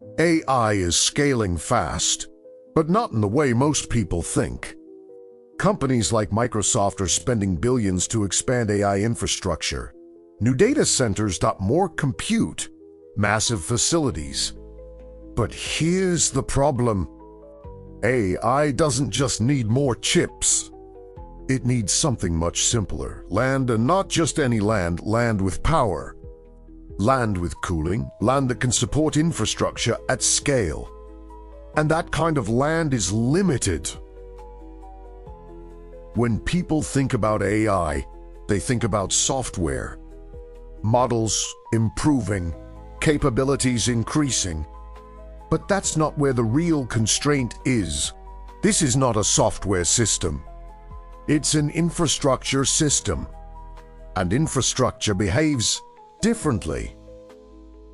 AI is scaling fast, but not in the way most people think. Companies like Microsoft are spending billions to expand AI infrastructure. New data centers, more compute, massive facilities. But here's the problem. AI doesn't just need more chips. It needs something much simpler. Land, and not just any land, land with power. Land with cooling, land that can support infrastructure at scale. And that kind of land is limited. When people think about AI, they think about software. Models improving, capabilities increasing. But that's not where the real constraint is. This is not a software system. It's an infrastructure system. And infrastructure behaves differently.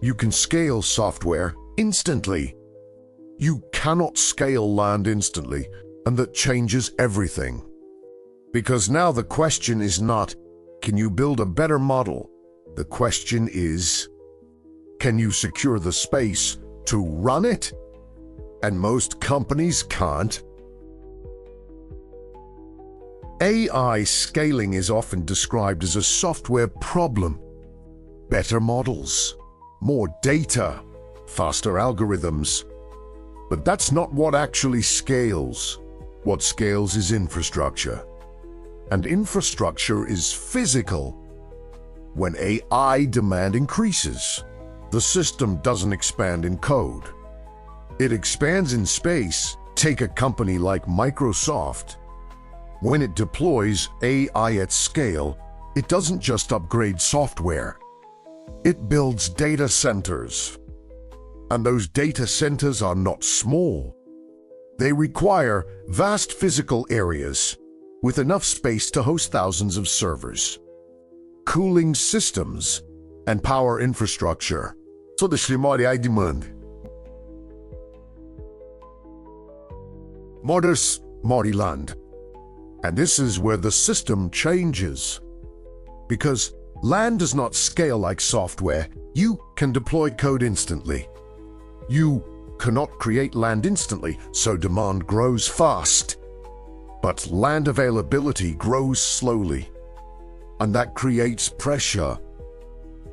You can scale software instantly. You cannot scale land instantly, and that changes everything. Because now the question is not, can you build a better model? The question is, can you secure the space to run it? And most companies can't. AI scaling is often described as a software problem. Better models, more data, faster algorithms. But that's not what actually scales. What scales is infrastructure. And infrastructure is physical. When AI demand increases, the system doesn't expand in code. It expands in space. Take a company like Microsoft. When it deploys AI at scale, it doesn't just upgrade software. It builds data centers. And those data centers are not small. They require vast physical areas with enough space to host thousands of servers, cooling systems, and power infrastructure. So the AI demand. Moders, land. And this is where the system changes. Because land does not scale like software. You can deploy code instantly. You cannot create land instantly, so demand grows fast. But land availability grows slowly. And that creates pressure.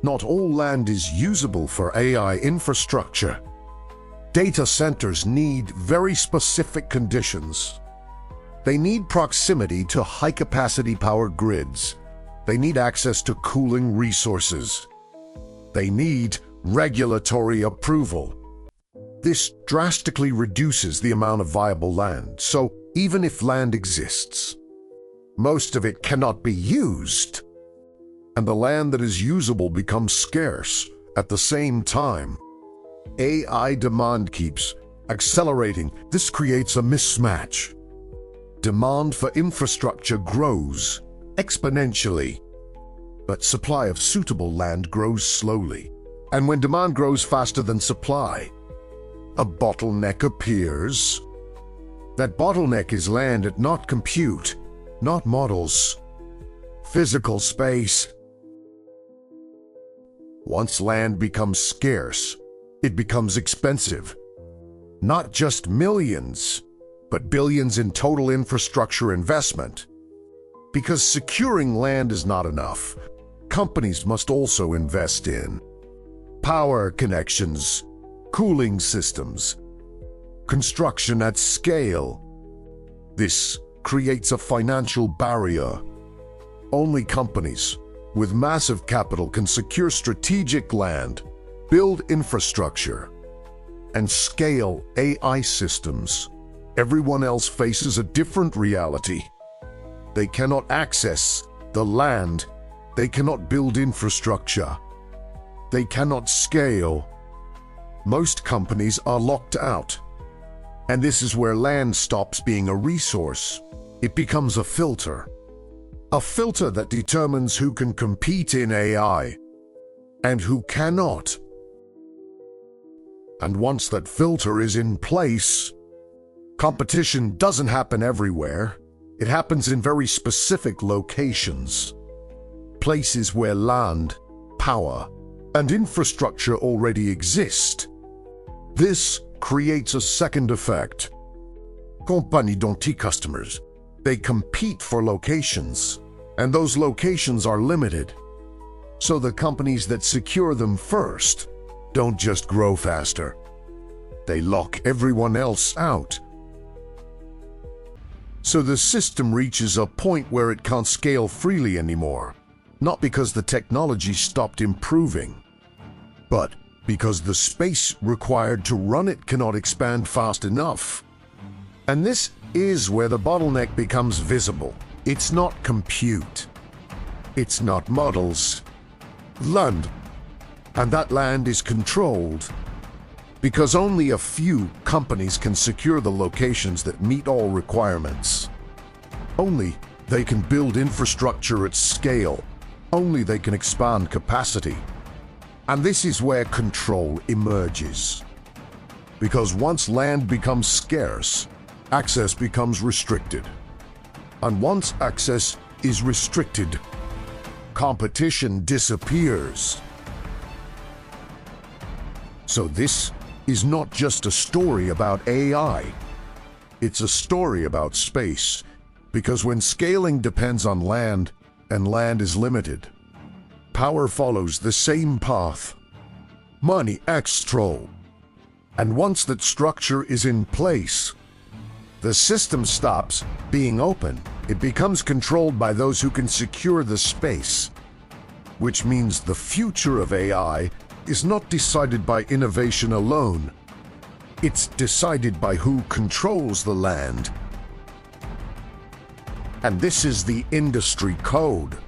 Not all land is usable for AI infrastructure. Data centers need very specific conditions. They need proximity to high-capacity power grids. They need access to cooling resources. They need regulatory approval. This drastically reduces the amount of viable land, so even if land exists, most of it cannot be used. And the land that is usable becomes scarce at the same time. AI demand keeps accelerating. This creates a mismatch. Demand for infrastructure grows exponentially, but supply of suitable land grows slowly. And when demand grows faster than supply, a bottleneck appears. That bottleneck is land, not compute, not models, physical space. Once land becomes scarce, it becomes expensive. Not just millions, but billions in total infrastructure investment. Because securing land is not enough. Companies must also invest in power connections, cooling systems, construction at scale. This creates a financial barrier. Only companies with massive capital can secure strategic land, build infrastructure, and scale AI systems. Everyone else faces a different reality. They cannot access the land. They cannot build infrastructure. They cannot scale. Most companies are locked out. And this is where land stops being a resource. It becomes a filter. A filter that determines who can compete in AI and who cannot. And once that filter is in place, competition doesn't happen everywhere. It happens in very specific locations. Places where land, power, and infrastructure already exist. This creates a second effect. Compagnie d'Anti customers, they compete for locations, and those locations are limited. So the companies that secure them first don't just grow faster. They lock everyone else out. So the system reaches a point where it can't scale freely anymore, not because the technology stopped improving, but because the space required to run it cannot expand fast enough. And this is where the bottleneck becomes visible. It's not compute. It's not models. Land. And that land is controlled because only a few companies can secure the locations that meet all requirements. Only they can build infrastructure at scale. Only they can expand capacity. And this is where control emerges. Because once land becomes scarce, access becomes restricted. And once access is restricted, competition disappears. So this is not just a story about AI. It's a story about space, because when scaling depends on land, and land is limited, power follows the same path. Money extrol. And once that structure is in place, the system stops being open. It becomes controlled by those who can secure the space, which means the future of AI is not decided by innovation alone. It's decided by who controls the land. And this is the industry code.